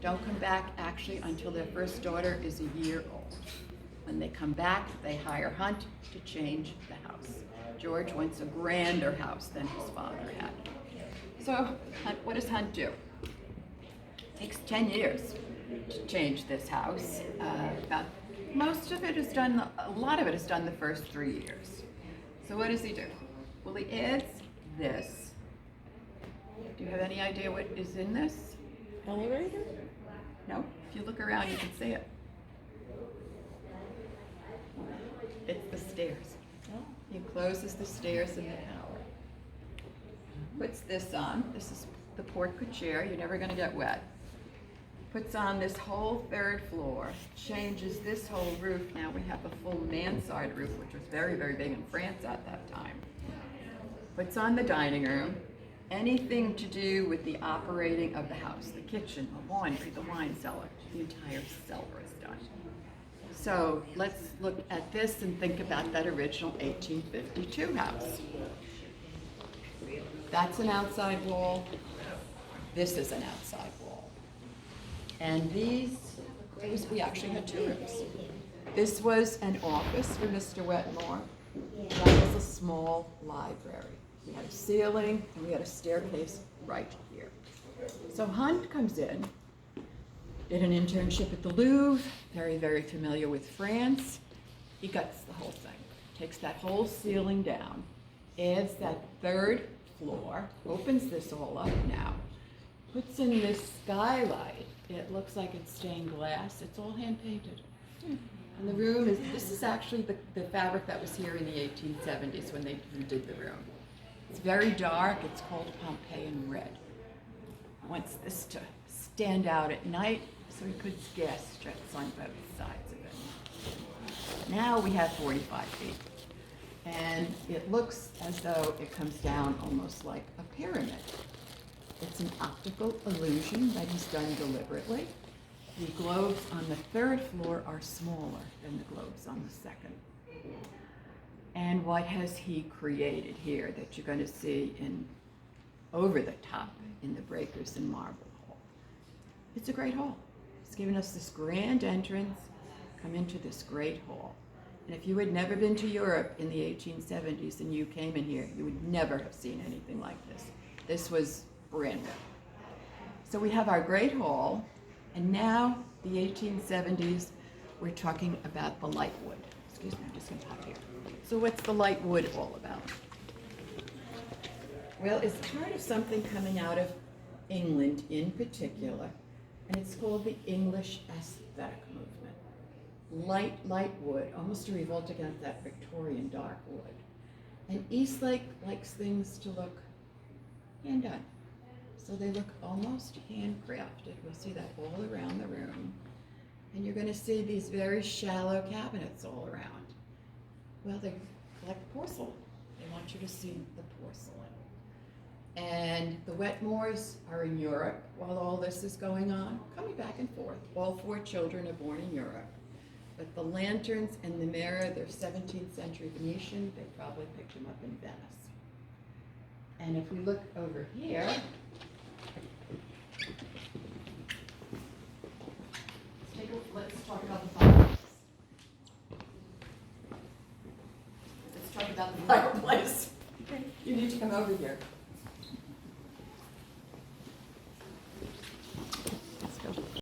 don't come back actually until their first daughter is a year old. When they come back, they hire Hunt to change the house. George wants a grander house than his father had. So what does Hunt do? It takes 10 years to change this house. Most of it is done, a lot of it is done the first 3 years. So what does he do? Well, he adds this. Do you have any idea what is in this? Elevator? No? If you look around, you can see it. It's the stairs. He closes the stairs in the tower. Puts this on. This is the porte-cochere. You're never going to get wet. Puts on this whole third floor. Changes this whole roof. Now we have a full mansard roof, which was very, very big in France at that time. Puts on the dining room. Anything to do with the operating of the house, the kitchen, the laundry, the wine cellar, the entire cellar is done. So let's look at this and think about that original 1852 house. That's an outside wall. This is an outside wall. And we actually had 2 rooms. This was an office for Mr. Wetmore. That was a small library. We had a ceiling and we had a staircase right here. So Hunt comes in, did an internship at the Louvre, very, very familiar with France. He guts the whole thing, takes that whole ceiling down, adds that third floor, opens this all up now, puts in this skylight. It looks like it's stained glass. It's all hand painted. And the room is, this is actually the fabric that was here in the 1870s when they redid the room. It's very dark. It's called Pompeian red. He wants this to stand out at night so he could gas jets on both sides of it. Now we have 45 feet. And it looks as though it comes down almost like a pyramid. It's an optical illusion that he's done deliberately. The globes on the third floor are smaller than the globes on the second. And what has he created here that you're going to see in over the top in the breakers and marble hall? It's a great hall. He's given us this grand entrance, come into this great hall. And if you had never been to Europe in the 1870s and you came in here, you would never have seen anything like this. This was brand new. So we have our great hall, and now the 1870s, we're talking about the light wood. Excuse me, I'm just going to pop here. So what's the light wood all about? Well, it's part of something coming out of England in particular, and it's called the English aesthetic movement. Light wood, almost a revolt against that Victorian dark wood. And Eastlake likes things to look hand done. So they look almost handcrafted. We'll see that all around the room. And you're going to see these very shallow cabinets all around. Well, they collect porcelain. They want you to see the porcelain. And the Wetmores are in Europe while all this is going on, coming back and forth. All 4 children are born in Europe. But the lanterns and the mirror, they're 17th century Venetian. They probably picked them up in Venice. And if we look over here, let's talk about the fireplace. Let's talk about the fireplace. You need to come over here.